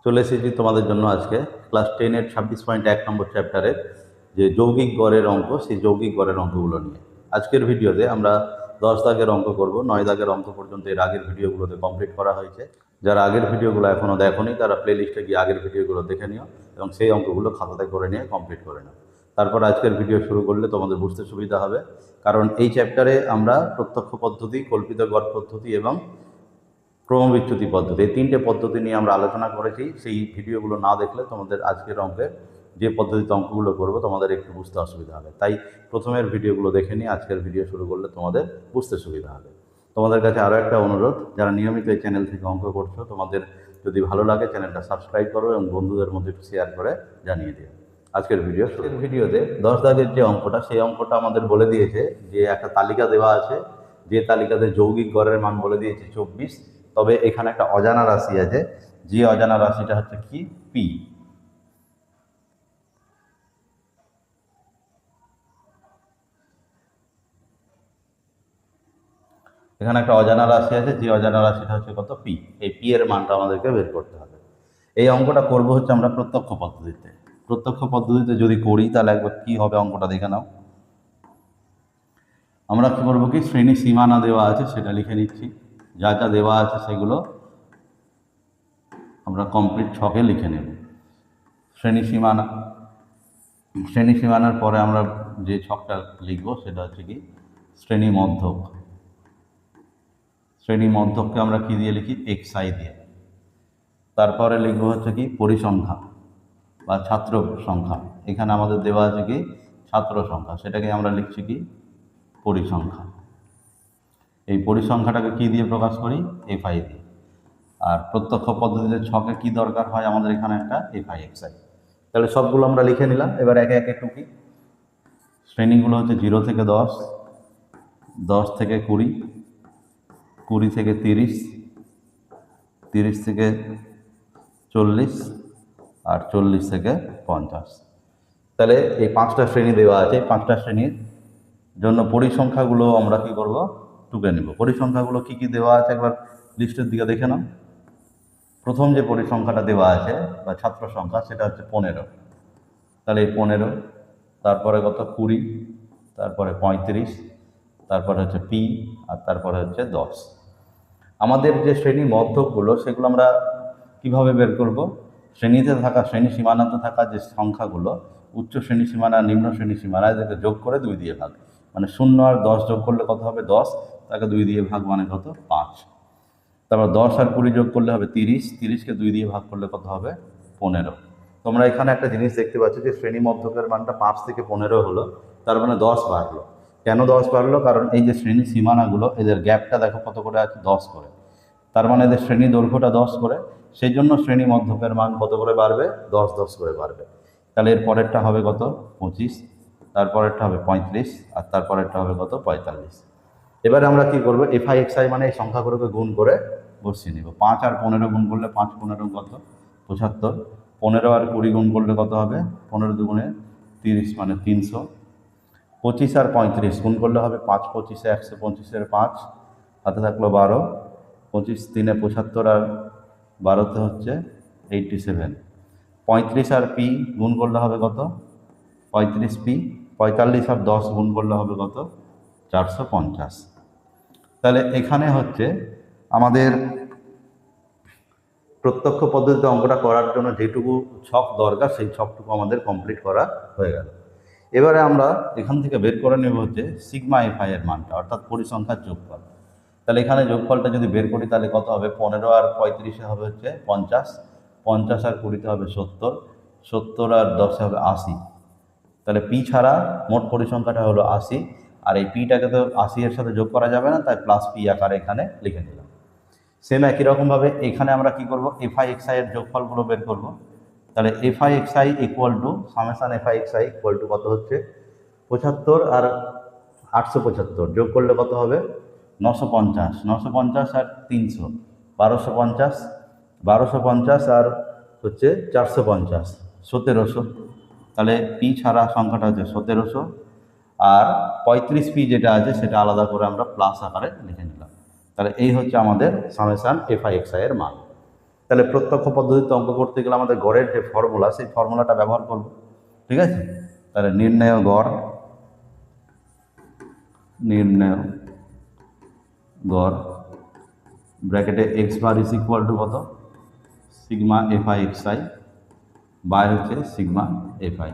চলে এসেছি তোমাদের জন্য আজকে ক্লাস 10-এর 26.1 নম্বর চ্যাপ্টারের যে যৌগিক গড়ের অঙ্ক, সেই যৌগিক গড়ের অঙ্কগুলো নিয়ে আজকের ভিডিওতে আমরা 10 দাগের অঙ্ক করব। 9 দাগের অঙ্ক পর্যন্ত এর আগের ভিডিওগুলোতে কমপ্লিট করা হয়েছে। যারা আগের ভিডিওগুলো এখনও দেখোনি তারা প্লেলিস্টে গিয়ে আগের ভিডিওগুলো দেখে নিও এবং সেই অঙ্কগুলো খাতাতে করে নিয়ে কমপ্লিট করে নাও। তারপর আজকের ভিডিও শুরু করলে তোমাদের বুঝতে সুবিধা হবে, কারণ এই চ্যাপ্টারে আমরা প্রত্যক্ষ পদ্ধতি, কল্পিত গড় পদ্ধতি এবং ক্রমবিচ্যুতি পদ্ধতি, এই তিনটে পদ্ধতি নিয়ে আমরা আলোচনা করেছি। সেই ভিডিওগুলো না দেখলে তোমাদের আজকের অঙ্কের যে পদ্ধতিতে অঙ্কগুলো করবো তোমাদের একটু বুঝতে অসুবিধা হবে। তাই প্রথমের ভিডিওগুলো দেখে নিয়ে আজকের ভিডিও শুরু করলে তোমাদের বুঝতে সুবিধা হবে। তোমাদের কাছে আরও একটা অনুরোধ, যারা নিয়মিত এই চ্যানেল থেকে অঙ্ক করছো, তোমাদের যদি ভালো লাগে চ্যানেলটা সাবস্ক্রাইব করো এবং বন্ধুদের মধ্যে শেয়ার করে জানিয়ে দিও। আজকের ভিডিওতে 10 দাগের যে অঙ্কটা, সেই অঙ্কটা আমাদের বলে দিয়েছে যে একটা তালিকা দেওয়া আছে, যে তালিকাতে যৌগিক গড়ের মান বলে দিয়েছে 24। তবে এখানে একটা অজানা রাশি আছে, যে অজানা রাশিটা হচ্ছে কি পি। এখানে একটা অজানা রাশি আছে, যে অজানা রাশিটা হচ্ছে কত পি। এই পি এর মানটা আমাদেরকে বের করতে হবে। এই অঙ্কটা করবো হচ্ছে আমরা প্রত্যক্ষ পদ্ধতিতে। প্রত্যক্ষ পদ্ধতিতে যদি করি তাহলে একবার কি হবে অঙ্কটা দেখে নাও। আমরা কি করবো, কি শ্রেণী সীমানা দেওয়া আছে সেটা লিখে নিচ্ছি। যা যা দেওয়া আছে সেগুলো আমরা কমপ্লিট ছকে লিখে নেব। শ্রেণী সীমানার পরে আমরা যে ছকটা লিখবো সেটা হচ্ছে কি শ্রেণী মধ্যক। শ্রেণী মধ্যককে আমরা কি দিয়ে লিখি, xi দিয়ে। তারপরে লিখবো হচ্ছে কি পরিসংখ্যা বা ছাত্র সংখ্যা। এখানে আমাদের দেওয়া আছে কি ছাত্র সংখ্যা, সেটাকে আমরা লিখছি কি পরিসংখ্যা। এই পরিসংখ্যাটাকে কি দিয়ে প্রকাশ করি, fi দিয়ে। আর প্রত্যক্ষ পদ্ধতিতে ছকে কি দরকার হয় আমাদের, এখানে একটা fi/xi। তাহলে সবগুলো আমরা লিখে নিলাম। এবার একে একে টুকি। শ্রেণীগুলো হচ্ছে 0 থেকে 10, 10 থেকে 20, 20 থেকে 30, 30 থেকে 40 আর 40 থেকে 50। তাহলে এই 5টা শ্রেণী দেওয়া আছে। এই 5টা শ্রেণীর জন্য পরিসংখ্যাগুলো আমরা কি করব, টুকে নেব। পরিসংখ্যাগুলো কি কি দেওয়া আছে একবার লিস্টের দিকে দেখে নাও। প্রথম যে পরিসংখ্যাটা দেওয়া আছে বা ছাত্র সংখ্যা, সেটা হচ্ছে 15। তাহলে এই 15, তারপরে কত 20, তারপরে 35, তারপরে হচ্ছে পি, আর তারপরে হচ্ছে 10। আমাদের যে শ্রেণী মধ্যকগুলো সেগুলো আমরা কিভাবে বের করব, শ্রেণীতে থাকা, শ্রেণী সীমানাতে থাকা যে সংখ্যাগুলো, উচ্চ শ্রেণী সীমানা, নিম্ন শ্রেণী সীমানা, এদেরকে যোগ করে 2 দিয়ে ভাগ, মানে 0 আর 10 যোগ করলে কত হবে 10, তাকে 2 দিয়ে ভাগ মানে কত 5। তারপর 10 আর 20 যোগ করলে হবে 30, 30কে 2 দিয়ে ভাগ করলে কত হবে 15। তোমরা এখানে একটা জিনিস দেখতে পাচ্ছ যে শ্রেণী মধ্যকের মানটা 5 থেকে 15 হলো, তার মানে 10 বাড়লো। কেন 10 বাড়লো, কারণ এই যে শ্রেণী সীমানাগুলো, এদের গ্যাপটা দেখো কত করে আছে, 10 করে। তার মানে এদের শ্রেণী দৈর্ঘ্যটা 10 করে, সেই জন্য শ্রেণী মধ্যকের মান কত করে বাড়বে, 10 10 করে বাড়বে। তাহলে এর পরেরটা হবে কত 25, তারপরেরটা হবে 35, আর তারপরেরটা হবে কত 45। এবারে আমরা কি করবো, fi/xi মানে এই সংখ্যাগুলোকে গুণ করে বসিয়ে নেব। 5 আর 15 গুণ করলে 5 15 কত 75, 15 আর 20 গুণ করলে কত হবে 15 দুগুণে 30 মানে 300, 25 আর 35 গুণ করলে হবে 5 25-এ 125-এর 5, হাতে থাকলো 12, 25 3-এ 75 আর 12-তে হচ্ছে 87, 35 আর পি গুণ করলে হবে কত 35 পি, 45 আর 10 গুণ করলে হবে কত 450। তাহলে এখানে হচ্ছে আমাদের প্রত্যক্ষ পদ্ধতিতে অঙ্কটা করার জন্য যেটুকু ছক দরকার, সেই ছকটুকু আমাদের কমপ্লিট করা হয়ে গেল। এবারে আমরা এখান থেকে বের করে নেব হচ্ছে সিগমা fi এর মানটা, অর্থাৎ পরিসংখ্যার যোগফল। তাহলে এখানে যোগফলটা যদি বের করি তাহলে কত হবে, 15 আর 35-এ হবে হচ্ছে 50, 50 আর 20-তে হবে 70, 70 আর 10-এ হবে 80। তাহলে পি ছাড়া মোট পরিসংখ্যাটা হলো 80, আর এই পিটাকে তো 80 এর সাথে যোগ করা যাবে না, তাই প্লাস পি আকারে এখানে লিখে নিলাম। সেম একই রকমভাবে এখানে আমরা কি করব, fi/xi এর যোগফলগুলো বের করব। তাহলে fi/xi equal to summation fi/xi equal to কত হচ্ছে 75 আর 875 যোগ করলে কত হবে 950, 950 আর 300 1250, 1250 আর হচ্ছে 450 1700। তাহলে পি ছাড়া সংখ্যাটা হচ্ছে 1700, আর 35 পি যেটা আছে সেটা আলাদা করে আমরা প্লাস আকারে লিখে নিলাম। তাহলে এই হচ্ছে আমাদের সামেশান fi/xi এর মান। তাহলে প্রত্যক্ষ পদ্ধতিতে অঙ্ক করতে গেলে আমাদের গড়ের যে ফর্মুলা, সেই ফর্মুলাটা ব্যবহার করব। ঠিক আছে, তাহলে নির্ণয় গড়, নির্ণয় গড় ব্র্যাকেটে x bar is equal to কত, sigma f i x i by হচ্ছে সিগমা এফ আই।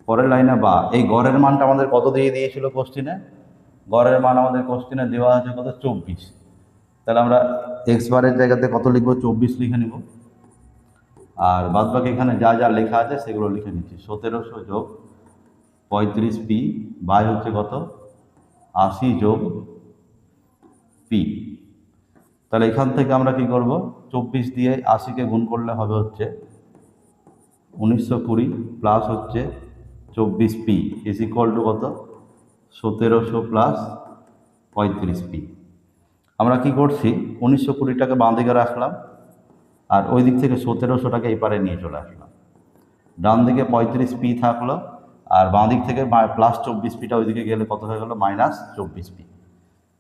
পরের লাইনে বা, এই গড়ের মানটা আমাদের কত দিয়ে দিয়েছিল কোশ্চিনে, গড়ের মান আমাদের কোশ্চিনে দেওয়া আছে কত, 24। তাহলে আমরা এক্স বারের জায়গাতে কত লিখবো, 24 লিখে নিব। আর বাদ বাকি এখানে যা যা লেখা আছে সেগুলো লিখে নিচ্ছি। 1700 যোগ 35 পি বাই হচ্ছে কত, 80 যোগ পি। তাহলে এখান থেকে আমরা কি করব, 24 দিয়ে 80কে গুণ করলে হবে হচ্ছে 1920 প্লাস হচ্ছে 24 পি ইজ ইকুয়াল টু কত, 1700 প্লাস 35 পি। আমরা কি করছি, 1920টাকে বাঁ দিকে রাখলাম, আর ওই দিক থেকে 1700টাকে এই পারে নিয়ে চলে আসলাম। ডান দিকে 35 পি থাকলো, আর বাঁ দিক থেকে প্লাস 24 পিটা ওইদিকে গেলে কত হয়ে গেলো, মাইনাস 24 পি।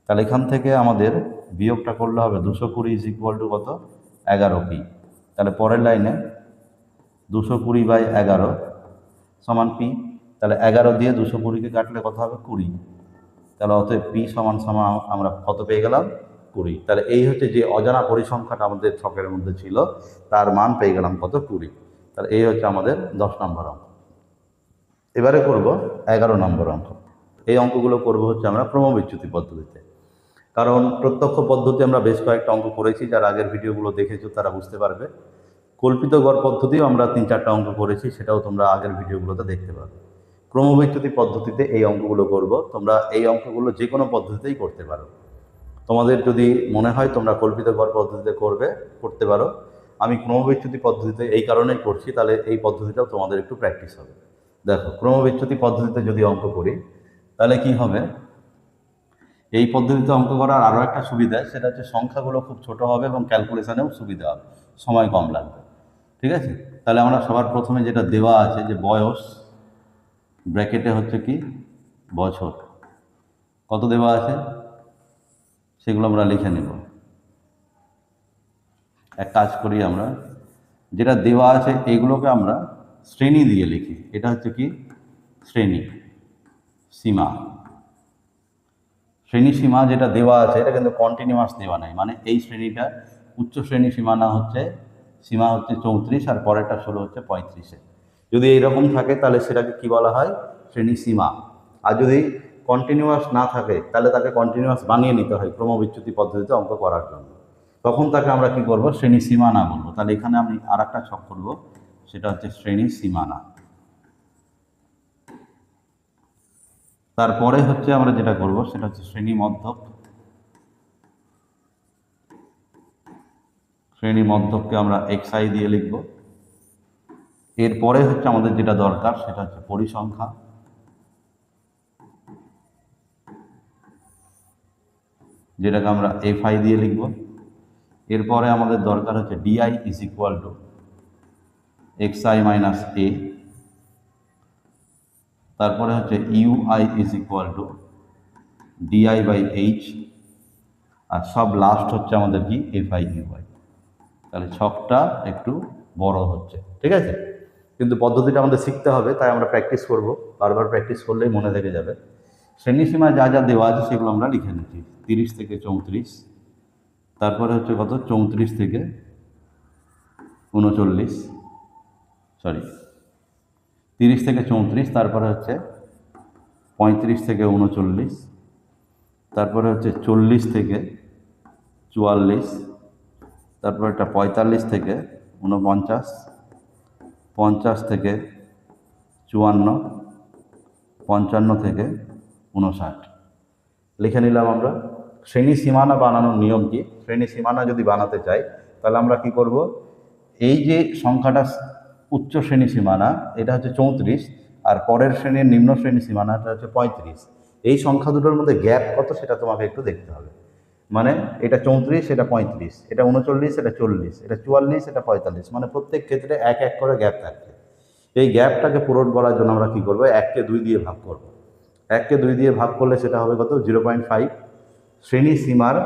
তাহলে এখান থেকে আমাদের বিয়োগটা করলে হবে 220 ইজ ইকুয়াল টু কত, 11 পি। তাহলে পরের লাইনে 220 বাই 11 সমান পি। তাহলে 11 দিয়ে 220কে কাটলে কত হবে, 20। তাহলে অতএব পি সমান সমান আমরা কত পেয়ে গেলাম, 20। তাহলে এই হচ্ছে যে অজানা পরিসংখ্যাটা আমাদের ছকের মধ্যে ছিল, তার মান পেয়ে গেলাম কত, 20। তাহলে এই হচ্ছে আমাদের 10 নম্বর অঙ্ক। এবারে করব 11 নম্বর অঙ্ক। এই অঙ্কগুলো করব হচ্ছে আমরা ক্রমবিচ্যুতি পদ্ধতিতে। কারণ প্রত্যক্ষ পদ্ধতি আমরা বেশ কয়েকটা অঙ্ক করেছি, যারা আগের ভিডিওগুলো দেখেছো তারা বুঝতে পারবে। কল্পিত গড় পদ্ধতিও আমরা 3-4টা অঙ্ক করেছি, সেটাও তোমরা আগের ভিডিওগুলোতে দেখতে পাবে। ক্রমবিচ্যুতি পদ্ধতিতে এই অঙ্কগুলো করব। তোমরা এই অঙ্কগুলো যে কোনো পদ্ধতিতেই করতে পারো। তোমাদের যদি মনে হয় তোমরা কল্পিত গড় পদ্ধতিতে করতে পারো। আমি ক্রমবিচ্যুতি পদ্ধতিতে এই কারণেই করছি, তাহলে এই পদ্ধতিটাও তোমাদের একটু প্র্যাকটিস হবে। দেখো, ক্রমবিচ্যুতি পদ্ধতিতে যদি অঙ্ক করি তাহলে কি হবে, এই পদ্ধতিতে অঙ্ক করার আরও একটা সুবিধা, সেটা হচ্ছে সংখ্যাগুলো খুব ছোট হবে এবং ক্যালকুলেশনেও সুবিধা হবে, সময় কম লাগবে। ঠিক আছে, তাহলে আমরা সবার প্রথমে যেটা দেওয়া আছে যে বয়স ব্র্যাকেটে হচ্ছে কি বছর, কত দেওয়া আছে সেগুলো আমরা লিখে নেব। এক কাজ করি, আমরা যেটা দেওয়া আছে এগুলোকে আমরা শ্রেণী দিয়ে লিখি। এটা হচ্ছে কি শ্রেণী সীমা। শ্রেণী সীমা যেটা দেওয়া আছে এটা কিন্তু কন্টিনিউয়াস দেওয়া নাই, মানে এই শ্রেণীটা উচ্চ শ্রেণী সীমানা হচ্ছে সীমা হচ্ছে 34 আর পরেরটা 16 হচ্ছে 35-এ। যদি এইরকম থাকে তাহলে সেটাকে কি বলা হয়, শ্রেণী সীমা। আর যদি কন্টিনিউয়াস না থাকে তাহলে তাকে কন্টিনিউয়াস বানিয়ে নিতে হয় ক্রমবিচ্যুতি পদ্ধতিতে অঙ্ক করার জন্য। তখন তাকে আমরা কি করব, শ্রেণী সীমানা বলবো। তাহলে এখানে আমি আর একটা ছক করবো, সেটা হচ্ছে শ্রেণী সীমানা। তারপরে হচ্ছে আমরা যেটা করব সেটা হচ্ছে শ্রেণী মধ্যক। শ্রেণী মধ্যককে আমরা xi দিয়ে লিখব। এরপরে হচ্ছে আমাদের যেটা দরকার সেটা হচ্ছে পরিসংখ্যা, যেটাকে আমরা fi দিয়ে লিখব। এরপরে আমাদের দরকার হচ্ছে di is equal to xi minus a। তারপরে হচ্ছে ui is equal to di by h। আর সব লাস্ট হচ্ছে আমাদের কি fi ui। তাহলে ছকটা একটু বড় হচ্ছে, ঠিক আছে। কিন্তু পদ্ধতিটা আমাদের শিখতে হবে, তাই আমরা প্র্যাকটিস করব, বারবার প্র্যাকটিস করলেই মনে থেকে যাবে। শ্রেণীসীমায় যা যা দেওয়া আছে সেগুলো আমরা লিখে নিচ্ছি। 30 থেকে 34, তারপরে হচ্ছে কত 34 থেকে 39, 30 থেকে 34, তারপরে হচ্ছে 35 থেকে 39, তারপরে হচ্ছে 40 থেকে 44, তারপর একটা 45 থেকে 49, 50 থেকে 54, 55 থেকে 59 লিখে নিলাম আমরা। শ্রেণী সীমানা বানানোর নিয়ম কি, শ্রেণী সীমানা যদি বানাতে চাই তাহলে আমরা কি করব, এই যে সংখ্যাটা উচ্চ শ্রেণী সীমানা এটা হচ্ছে 34, আর পরের শ্রেণীর নিম্ন শ্রেণী সীমানাটা হচ্ছে 35। এই সংখ্যা দুটোর মধ্যে গ্যাপ কত সেটা তোমাকে একটু দেখতে হবে। মানে এটা 34, এটা 35, এটা 39, এটা 40, এটা 44, এটা 45, মানে প্রত্যেক ক্ষেত্রে এক এক করে গ্যাপ থাকবে। এই গ্যাপটাকে পূরণ করার জন্য আমরা কি করব, 1কে 2 দিয়ে ভাগ করব। 1কে 2 দিয়ে ভাগ করলে সেটা হবে কত, 0.5। শ্রেণী সীমার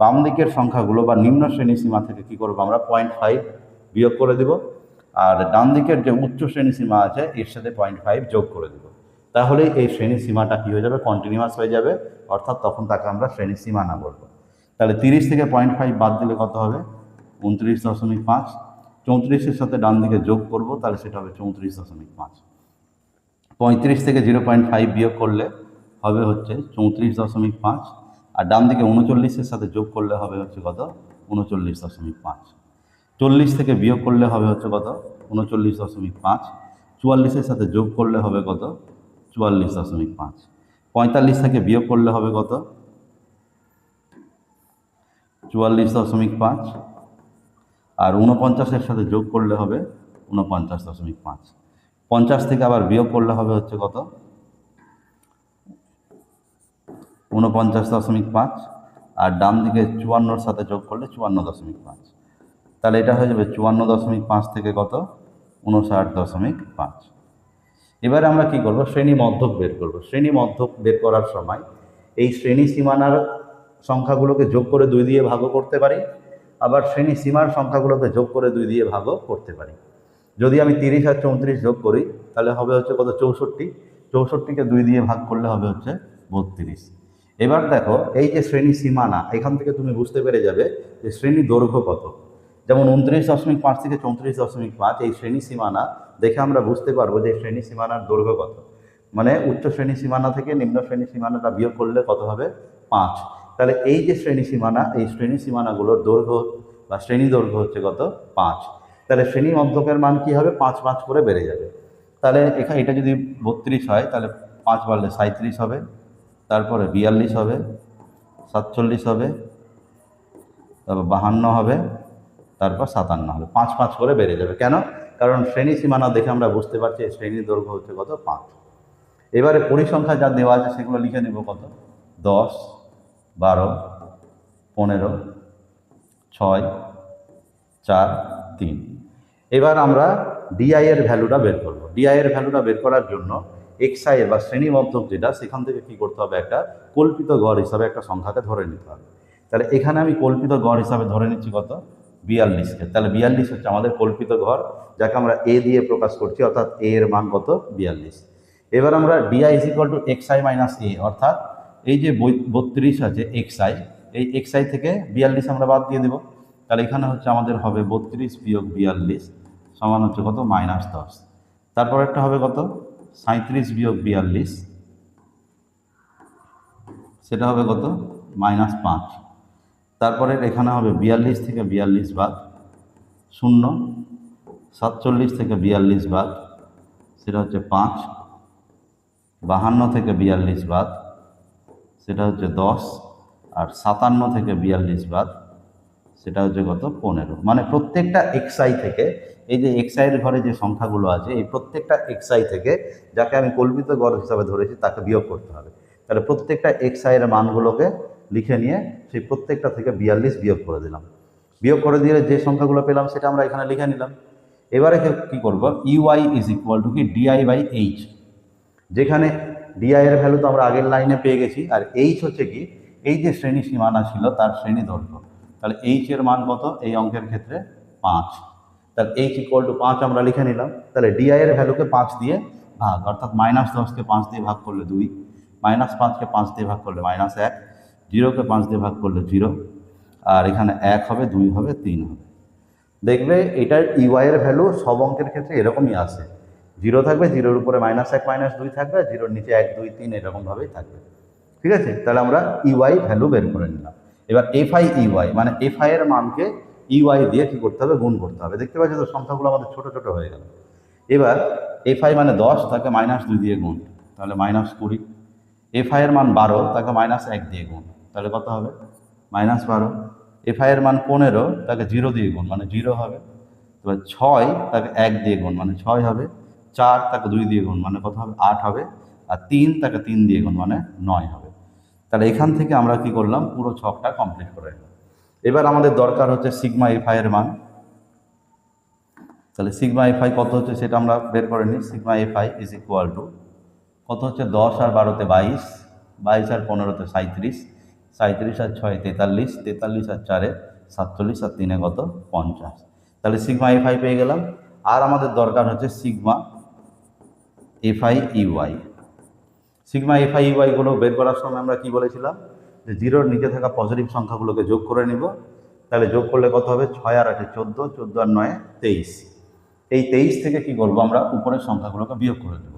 বাম দিকের সংখ্যাগুলো বা নিম্ন শ্রেণী সীমা থেকে কি করবো আমরা 0.5 বিয়োগ করে দিব, আর ডান দিকের যে উচ্চ শ্রেণী সীমা আছে এর সাথে 0.5 যোগ করে দিব। তাহলে এই শ্রেণী সীমাটা কি হয়ে যাবে, কন্টিনিউয়াস হয়ে যাবে, অর্থাৎ তখন তাকে আমরা শ্রেণী সীমানা বলবো। তাহলে 30 থেকে 0.5 বাদ দিলে কত হবে, 29.5। 34-এর সাথে ডান দিকে যোগ করব, তাহলে সেটা হবে 34.5। 35 থেকে 0.5 বিয়োগ করলে হবে হচ্ছে 34.5, আর ডান দিকে 39-এর সাথে যোগ করলে হবে হচ্ছে কত, 39.5। 40 থেকে বিয়োগ করলে হবে হচ্ছে কত, 39.5। 44-এর সাথে যোগ করলে হবে কত, 44.5। 45 থেকে বিয়োগ করলে হবে কত, 44.5, আর 49-এর সাথে যোগ করলে হবে 49.5। 50 থেকে আবার বিয়োগ করলে হবে হচ্ছে কত, 49.5, আর ডান দিকে 54-এর সাথে যোগ করলে 54.5। তাহলে এটা হয়ে যাবে 54.5 থেকে কত, 59.5। এবারে আমরা কি করব, শ্রেণী মধ্যক বের করব। শ্রেণী মধ্যক বের করার সময় এই শ্রেণী সীমানার সংখ্যাগুলোকে যোগ করে 2 দিয়ে ভাগও করতে পারি, আবার শ্রেণী সীমার সংখ্যাগুলোকে যোগ করে 2 দিয়ে ভাগও করতে পারি। যদি আমি 30 আর 34 যোগ করি তাহলে হবে হচ্ছে কত, 64। 64কে 2 দিয়ে ভাগ করলে হবে হচ্ছে 32। এবার দেখো এই যে শ্রেণী সীমানা, এখান থেকে তুমি বুঝতে পেরে যাবে যে শ্রেণী দৈর্ঘ্য কত। যেমন 29.5 থেকে 34.5 এই শ্রেণী সীমানা দেখে আমরা বুঝতে পারবো যে শ্রেণী সীমানার দৈর্ঘ্য কত। মানে উচ্চ শ্রেণী সীমানা থেকে নিম্ন শ্রেণী সীমানাটা বিয়োগ করলে কত হবে, 5। তাহলে এই যে শ্রেণী সীমানা, এই শ্রেণী সীমানাগুলোর দৈর্ঘ্য বা শ্রেণী দৈর্ঘ্য হচ্ছে কত, 5। তাহলে শ্রেণী মধ্যকের মান কি হবে, 5 করে বেড়ে যাবে। তাহলে এখানে এটা যদি 32 হয় তাহলে 5 বাড়লে 37 হবে, তারপরে 42 হবে, 47 হবে, তারপর 52 হবে, তারপর 57 হবে। 5 করে বেড়ে যাবে। কেন? কারণ শ্রেণী সীমানা দেখে আমরা বুঝতে পারছি এই শ্রেণীর দৈর্ঘ্য হচ্ছে কত, 5। এবারে পরিসংখ্যা যা দেওয়া আছে সেগুলো লিখে নেব, কত, 10, 12, 15, 6, 4, 3। এবার আমরা ডিআই এর ভ্যালুটা বের করব। ডিআই এর ভ্যালুটা বের করার জন্য এক্সআই এর বা শ্রেণী মধ্যক যেটা, সেখান থেকে কি করতে হবে, একটা কল্পিত গড় হিসাবে একটা সংখ্যাকে ধরে নিতে হবে। তাহলে এখানে আমি কল্পিত গড় হিসাবে ধরে নিচ্ছি কত, 42কে। তাহলে 42 হচ্ছে আমাদের কল্পিত গড়, যাকে আমরা এ দিয়ে প্রকাশ করছি, অর্থাৎ এ এর মান কত, 42। এবার আমরা d i is equal to x i minus a, অর্থাৎ এই যে 32 আছে এক্সআই, এই এক্সআই থেকে 42 আমরা বাদ দিয়ে দেবো। তাহলে এখানে হচ্ছে আমাদের হবে 32 বিয়োগ 42 সমান হচ্ছে কত, -10। তারপর একটা হবে কত, 37 বিয়োগ 42, সেটা হবে কত, -5। তারপরে এখানে হবে 42 থেকে 42 বাদ 0, 47 থেকে 42 বাদ, সেটা হচ্ছে 5, 52 থেকে 42 বাদ, সেটা হচ্ছে 10, আর 57 থেকে 42 বাদ, সেটা হচ্ছে কত, 15। মানে প্রত্যেকটা এক্সআই থেকে, এই যে এক্সআইয়ের ঘরে যে সংখ্যাগুলো আছে, এই প্রত্যেকটা এক্সআই থেকে যাকে আমি কল্পিত গড় হিসাবে ধরেছি তাকে বিয়োগ করতে হবে। তাহলে প্রত্যেকটা এক্সআইয়ের মানগুলোকে লিখে নিয়ে সেই প্রত্যেকটা থেকে 42 বিয়োগ করে দিলাম। বিয়োগ করে দিয়ে যে সংখ্যাগুলো পেলাম সেটা আমরা এখানে লিখে নিলাম। এবারে কি করব, ইউআই ইজ ইকুয়াল টু কি, ডিআই বাই এইচ। যেখানে ডিআই এর ভ্যালু তো আমরা আগের লাইনে পেয়ে গেছি, আর এইচ হচ্ছে কি, এই যে শ্রেণী সীমানা ছিল তার শ্রেণী দৈর্ঘ্য। তাহলে এইচ এর মান কত এই অঙ্কের ক্ষেত্রে, 5। তাহলে এইচ ইকুয়াল টু 5 আমরা লিখে নিলাম। তাহলে ডিআই এর ভ্যালুকে 5 দিয়ে ভাগ, অর্থাৎ -10কে 5 দিয়ে ভাগ করলে 2, -5কে 5 দিয়ে ভাগ করলে -1, 0কে 5 দিয়ে ভাগ করলে 0, আর এখানে 1 হবে, 2 হবে, 3 হবে। দেখবে এটার ইউআই এর ভ্যালু সব অঙ্কের ক্ষেত্রে এরকমই আসে, 0 থাকবে, 0-এর উপরে -1 -2 থাকবে, 0-এর নিচে 1 2 3 এরকমভাবেই থাকবে। ঠিক আছে? তাহলে আমরা ইউআই ভ্যালু বের করে নিলাম। এবার এফআই ইউআই, মানে এফআই এর মানকে ইউআই দিয়ে কি করতে হবে, গুণ করতে হবে। দেখতে পাচ্ছি তো সংখ্যাগুলো আমাদের ছোট ছোট হয়ে গেল। এবার এফআই মানে 10, তাকে -2 দিয়ে গুণ, তাহলে -20। এফআই এর মান 12, তাকে -1 দিয়ে গুণ, তাহলে কত হবে, -12। এফআই এর মান 15, তাকে 0 দিয়ে গুণ, মানে 0 হবে। এবার 6, তাকে 1 দিয়ে গুণ, মানে 6 হবে। 4, তাকে 2 দিয়ে গুণ, মানে কত হবে, 8 হবে। আর 3, তাকে 3 দিয়ে গুণ, মানে 9 হবে। তাহলে এখান থেকে আমরা কি করলাম, পুরো ছকটা কমপ্লিট করে নিলাম। এবার আমাদের দরকার হচ্ছে সিগমা এফআই এর মান। তাহলে সিগমা এফআই কত হচ্ছে সেটা আমরা বের করে নিই। Sigma FI is equal to কত হচ্ছে, 10 আর 12-তে 22, 22 আর 15-তে 37, 37 আর 6 43, 43 আর 4 47 আর 3 কত 50। তাহলে সিগমা এফআই পেয়ে গেলাম। আর আমাদের দরকার হচ্ছে sigma FI u i. Sigma f i ইউআইগুলো বের করার সময় আমরা কি বলেছিলাম, যে জিরোর নিচে থাকা পজিটিভ সংখ্যাগুলোকে যোগ করে নিব। তাহলে যোগ করলে কত হবে, 6 আর 8 14, 14 আর 9 23। এই 23 থেকে কি করব, আমরা উপরের সংখ্যাগুলোকে বিয়োগ করে দেব।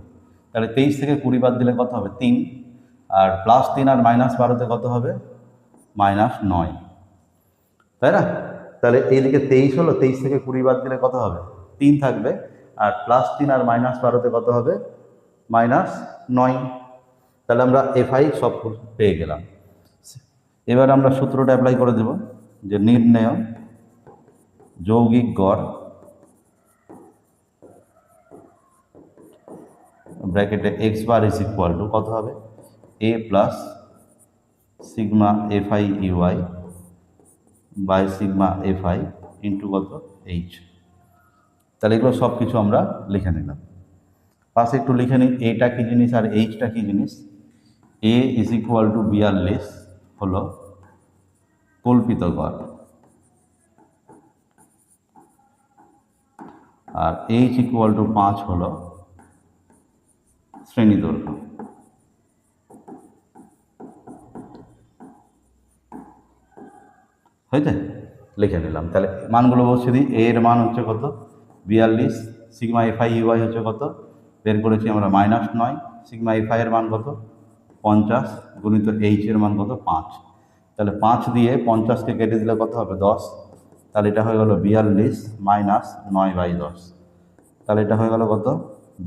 তাহলে 23 থেকে 20 বাদ দিলে কত হবে 3, আর +3 আর -12তে কত হবে -9, তাই না? তাহলে এইদিকে 23 হলো, 23 থেকে 20 বাদ দিলে কত হবে 3 থাকবে, আর +3 আর -12তে কত হবে -9। তাহলে আমরা এফআই সব পেয়ে গেলাম। এবার আমরা সূত্রটা অ্যাপ্লাই করে দেব, যে নির্ণয় যৌগিক গড় ব্র্যাকেটে x bar is equal to কত হবে, a plus sigma FI UI by sigma FI into কত h। তাহলে এগুলো সব কিছু আমরা লিখে নিলাম। পাশে একটু লিখে নিই এটা কি জিনিস আর এইচটা কি জিনিস। a ইজ ইকুয়াল টু 42 হলো কল্পিত গড়, আর h ইকুয়াল টু 5 হলো শ্রেণী দৈর্ঘ্য। হয়েছে, লিখে নিলাম। তাহলে মানগুলো বসিয়ে দিই। এর মান হচ্ছে কত 42, সিগমা এফআই ইউআই হচ্ছে কত বের করেছি আমরা -9, সিগমা এফআই এর মান কত 50 গুণিত এইচ এর মান কত 5। তাহলে 5 দিয়ে 50কে কেটে দিলে কত হবে 10। তাহলে এটা হয়ে গেল 42 মাইনাস 9/10। তাহলে এটা হয়ে গেল কত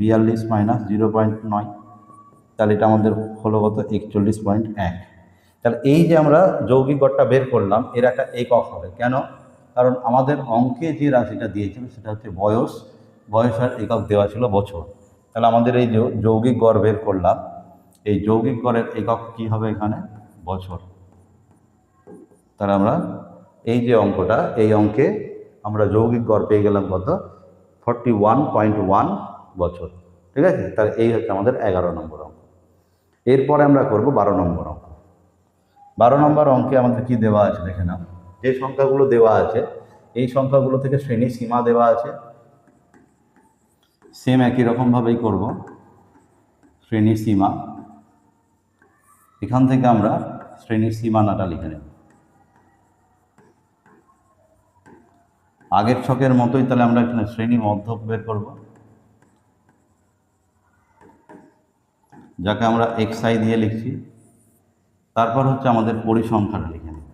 42 মাইনাস 0.9। তাহলে এটা আমাদের হলো কত 41.1। তাহলে এই যে আমরা যৌগিক গড়টা বের করলাম, এর একটা একক হবে কেন, কারণ আমাদের অঙ্কে যে রাশিটা দিয়েছিল সেটা হচ্ছে বয়স, বয়সের একক দেওয়া ছিল বছর। তাহলে আমাদের এই যে যৌগিক গড় বের করলাম, এই যৌগিক গড়ের একক কি হবে এখানে বছর। তাহলে আমরা এই যে অঙ্কটা, এই অঙ্কে আমরা যৌগিক গড় পেয়ে গেলাম কত 41.1 বছর। ঠিক আছে, তাহলে এই হচ্ছে আমাদের 11 নম্বর অঙ্ক। এরপরে আমরা করব 12 নম্বর অঙ্ক। 12 নম্বর অঙ্কে আমাদের কি দেওয়া আছে দেখে নাও। যে সংখ্যাগুলো দেওয়া আছে এই সংখ্যাগুলো থেকে শ্রেণী সীমা দেওয়া আছে, সেম একই রকমভাবেই করব শ্রেণী সীমা। এখান থেকে আমরা শ্রেণীর সীমানাটা লিখে নেব আগের ছকের মতোই। তাহলে আমরা এখানে শ্রেণী মধ্যক বের করব, যাকে আমরা xi দিয়ে লিখছি। তারপর হচ্ছে আমাদের পরিসংখ্যাটা লিখে নেব,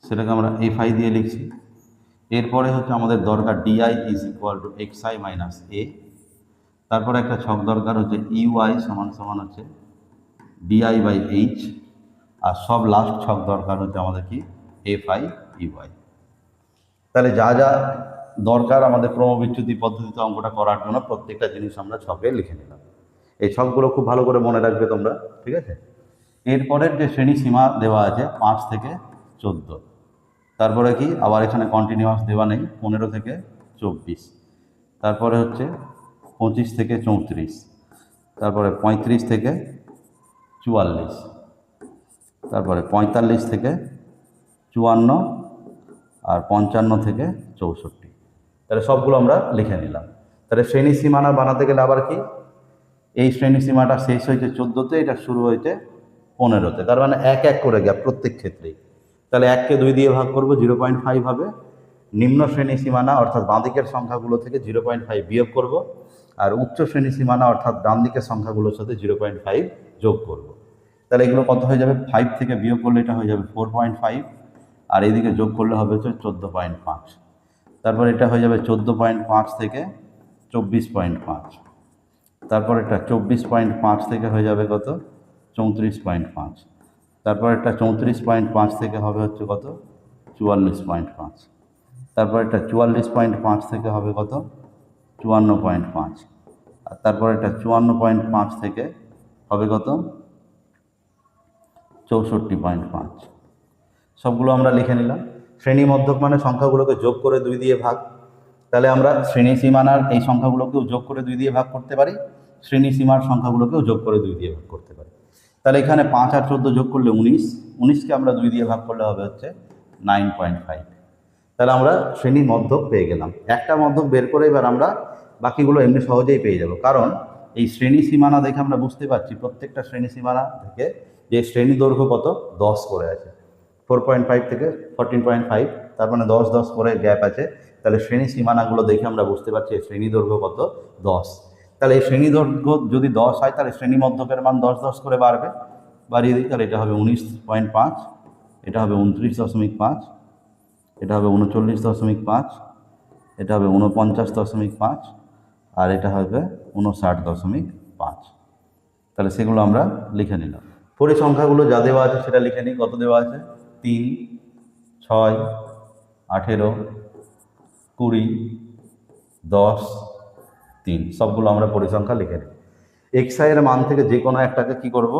সেটাকে আমরা fi দিয়ে লিখছি। এরপরে হচ্ছে আমাদের দরকার di is equal to xi minus a। তারপরে একটা ছক দরকার হচ্ছে ui সমান সমান হচ্ছে di বাই h। আর সব লাস্ট ছক দরকার হচ্ছে আমাদের কি fi ui। তাহলে যা যা দরকার আমাদের ক্রমবিচ্যুতি পদ্ধতিতে অঙ্কটা করার জন্য প্রত্যেকটা জিনিস আমরা ছকে লিখে নিলাম। এই ছকগুলো খুব ভালো করে মনে রাখবে তোমরা, ঠিক আছে। এরপরের যে শ্রেণী সীমা দেওয়া আছে 5 থেকে 14। তারপরে কি আবার এখানে কন্টিনিউয়াস দেওয়া নেই, 15 থেকে 24। তারপরে হচ্ছে 25 থেকে 34। তারপরে 35 থেকে 44। তারপরে 45 থেকে 54, আর 55 থেকে 64। তাহলে সবগুলো আমরা লিখে নিলাম। তাহলে শ্রেণী সীমানা বানাতে গেলে আবার কি, এই শ্রেণী সীমাটা শেষ হয়েছে 14তে, এটা শুরু হয়েছে 15তে। তার মানে এক এক করে গিয়ে প্রত্যেক ক্ষেত্রেই। তাহলে 1কে 2 দিয়ে ভাগ করবো, 0.5 হবে। নিম্ন শ্রেণী সীমানা অর্থাৎ বাঁ দিকের সংখ্যাগুলো থেকে 0.5 বিয়োগ করব, আর উচ্চ শ্রেণী সীমানা অর্থাৎ ডান দিকের সংখ্যাগুলোর সাথে 0.5 যোগ করব। তাহলে এগুলো কত হয়ে যাবে, 5 থেকে বিয়োগ করলে এটা হয়ে যাবে 4.5, আর এইদিকে যোগ করলে হবে হচ্ছে 14.5। তারপর এটা হয়ে যাবে 14.5 থেকে 24.5। তারপর এটা 24.5 থেকে হয়ে যাবে কত 34.5। তারপর এটা 34.5 থেকে হবে হচ্ছে কত 44.5। তারপর এটা 44.5 থেকে হবে কত 54.5। আর তারপর এটা 54.5 থেকে হবে কত 64.5। সবগুলো আমরা লিখে নিলাম। শ্রেণী মধ্যক মানে সংখ্যাগুলোকে যোগ করে 2 দিয়ে ভাগ। তাহলে আমরা শ্রেণী সীমানার এই সংখ্যাগুলোকেও যোগ করে 2 দিয়ে ভাগ করতে পারি, শ্রেণীসীমার সংখ্যাগুলোকেও যোগ করে 2 দিয়ে ভাগ করতে পারি। তাহলে এখানে 5 আর 14 যোগ করলে 19, 19কে আমরা 2 দিয়ে ভাগ করলে হবে হচ্ছে 9.5। তাহলে আমরা শ্রেণী মধ্যক পেয়ে গেলাম। একটা মধ্যক বের করে এবার আমরা বাকিগুলো এমনি সহজেই পেয়ে যাব, কারণ এই শ্রেণী সীমানা দেখে আমরা বুঝতে পারছি প্রত্যেকটা শ্রেণী সীমানা থেকে যে শ্রেণী দৈর্ঘ্য কত 10 করে আছে, 4.5 থেকে 14.5, তার মানে 10 10 করে গ্যাপ আছে। তাহলে শ্রেণী সীমানাগুলো দেখে আমরা বুঝতে পারছি শ্রেণী দৈর্ঘ্য কত 10। তাহলে এই শ্রেণী দৈর্ঘ্য যদি 10 হয় তাহলে শ্রেণী মধ্যকের মান 10 10 করে বাড়বে, বাড়িয়ে দিই। তাহলে এটা হবে 19.5, এটা হবে 29.5, এটা হবে 39.5, এটা হবে 49.5, আর এটা হবে 59.5। তাহলে সেগুলো আমরা লিখে নিলাম। পরিসংখ্যাগুলো যা দেওয়া আছে সেটা লিখে নিই। কত দেওয়া আছে? 3, 6, 18, 20, 10, 3, সবগুলো আমরা পরিসংখ্যা লিখে নিই। xi এর মান থেকে যে কোনো একটাকে কি করব,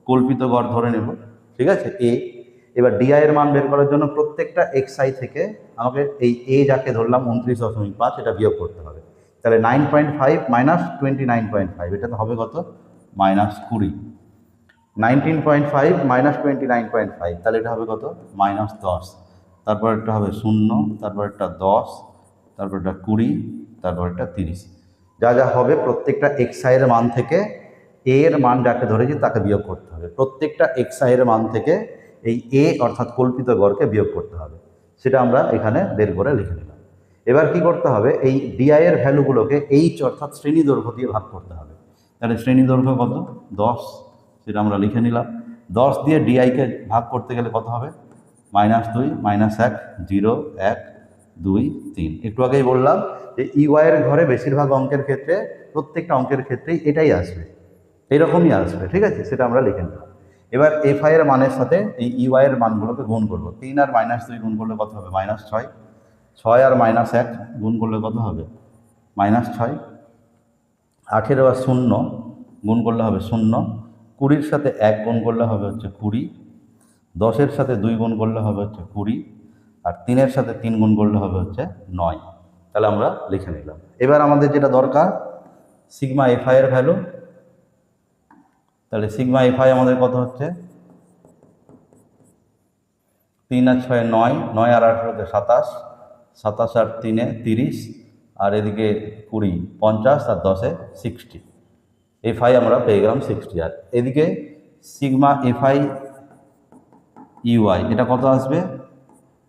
কল্পিত গড় ধরে নেব, ঠিক আছে, a। এবার di এর মান বের করার জন্য প্রত্যেকটা xi থেকে আমাকে এই a যাকে ধরলাম 29.5, এটা বিয়োগ করতে হবে। তাহলে 9.5 মাইনাস 29.5, এটা তো হবে কত? -20। 19.5 মাইনাস 29.5, তাহলে এটা হবে কত? -10। তারপর একটা হবে 0, তারপর একটা 10, তারপর একটা 20, তারপর একটা 30। যা যা হবে প্রত্যেকটা xi এর মান থেকে a এর মান যাকে ধরেছি তাকে বিয়োগ করতে হবে। প্রত্যেকটা xi এর মান থেকে এই a অর্থাৎ কল্পিত গড়কে বিয়োগ করতে হবে। সেটা আমরা এখানে বের করে লিখে নিলাম। এবার কি করতে হবে, এই di এর ভ্যালুগুলোকে h অর্থাৎ শ্রেণী দৈর্ঘ্য দিয়ে ভাগ করতে হবে। তাহলে শ্রেণী দৈর্ঘ্য কত? 10, সেটা আমরা লিখে নিলাম। 10 দিয়ে di-কে ভাগ করতে গেলে কত হবে? -2, -1, 0, 1, 2, 3। একটু আগেই বললাম যে ইউ এর ঘরে বেশিরভাগ অঙ্কের ক্ষেত্রে, প্রত্যেকটা অঙ্কের ক্ষেত্রেই এটাই আসবে, এইরকমই আসবে, ঠিক আছে, সেটা আমরা লিখে নিলাম। এবার fi এর মানের সাথে এই ইউ এর মানগুলোকে গুণ করবো। 3 আর -2 গুণ করলে কত হবে? -6। 6 আর -1 গুণ করলে কত হবে? -6। 18 আর 0 গুণ করলে হবে 0। 20-র সাথে 1 গুণ করলে হবে হচ্ছে 20। 10-এর সাথে 2 গুণ করলে হবে হচ্ছে 20। আর 3-এর সাথে 3 গুণ করলে হবে হচ্ছে 9। তাহলে আমরা লিখে নিলাম। এবার আমাদের যেটা দরকার সিগমা fi এর ভ্যালু। তাহলে সিগমা fi আমাদের কত হচ্ছে? 3 আর 6 9, 9 আর 18 27, 27 আর 3 30, আর এদিকে 20 50, আর 10 60। fi আমরা পেয়ে গেলাম 60। আর এদিকে সিগমা fi এটা কত আসবে?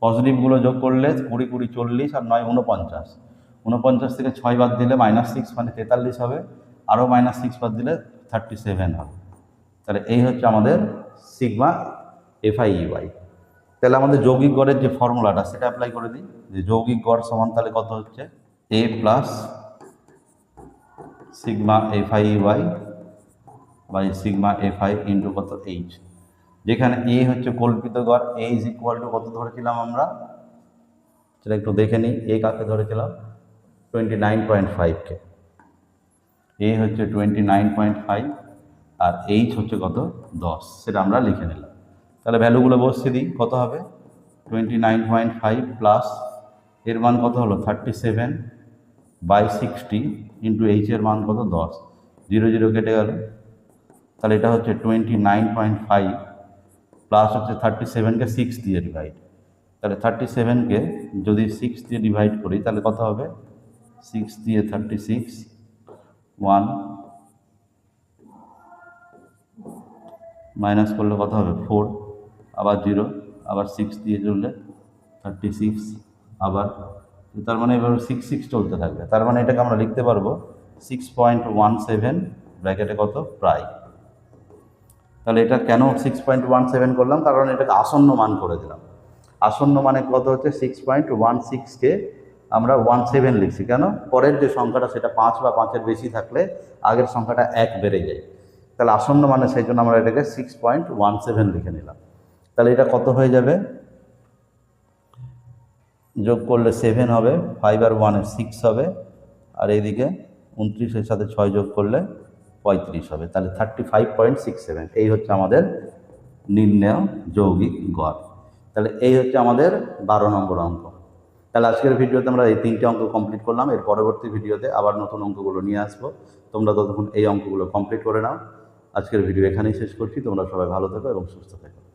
পজিটিভগুলো যোগ করলে 20 20 40, আর 9 49। 49 থেকে 6 বাদ দিলে -6 মানে 43 হবে, আরও -6 বাদ দিলে 37 হবে। তাহলে এই হচ্ছে আমাদের সিগমা fi। তাহলে আমাদের যৌগিক গড়ের যে ফর্মুলাটা সেটা অ্যাপ্লাই করে দিই, যে যৌগিক গড় সমান তাহলে কত হচ্ছে? a plus sigma fi by sigma fi into কত? h। যেখানে a হচ্ছে কল্পিত গড়, a ইজ ইকুয়াল টু কত ধরেছিলাম আমরা, সেটা একটু দেখে নিই। a কাকে ধরেছিলাম? 29.5-কে। a হচ্ছে 29.5 আর h হচ্ছে কত? 10। সেটা আমরা লিখে নিলাম। তাহলে ভ্যালুগুলো বসিয়ে দিই। কত হবে? 29.5 প্লাস এর মান কত হলো? 37/60 ইন্টু h এর মান কত? 10। 0 0 কেটে গেল। তাহলে এটা হচ্ছে 29.5 প্লাস হচ্ছে 37-কে 6 দিয়ে ডিভাইড। তাহলে 37-কে যদি 6 দিয়ে ডিভাইড করি তাহলে কত হবে? 6 দিয়ে 36, 1 মাইনাস করলে কত হবে? 4, আবার 0, আবার 6 দিয়ে চললে 36, আবার, তার মানে এবার 6 6 চলতে থাকবে। তার মানে এটাকে আমরা লিখতে পারবো 6.17 ব্র্যাকেটে কত? প্রায়। তাহলে এটা কেন 6.17 করলাম? কারণ এটাকে আসন্ন মান করে দিলাম। আসন্ন মানে কত হচ্ছে? 6.16-কে আমরা 17 লিখছি। কেন? পরের যে সংখ্যাটা সেটা 5 বা 5-এর বেশি থাকলে আগের সংখ্যাটা 1 বেড়ে যায়। তাহলে আসন্ন মানে সেই জন্য আমরা এটাকে 6.17 লিখে নিলাম। তাহলে এটা কত হয়ে যাবে? যোগ করলে 7 হবে, 5 আর 1 6 হবে, আর এইদিকে 29-এর সাথে 6 যোগ করলে 35 হবে। তাহলে 35.67। এই হচ্ছে আমাদের নির্ণেয় যৌগিক গড়। তাহলে এই হচ্ছে আমাদের 12 নম্বর অঙ্ক। তাহলে আজকের ভিডিওতে আমরা এই 3টে অঙ্ক কমপ্লিট করলাম। এর পরবর্তী ভিডিওতে আবার নতুন অঙ্কগুলো নিয়ে আসবো। তোমরা ততক্ষণ এই অঙ্কগুলো কমপ্লিট করে নাও। আজকের ভিডিও এখানেই শেষ করছি। তোমরা সবাই ভালো থেকো এবং সুস্থ থেকো।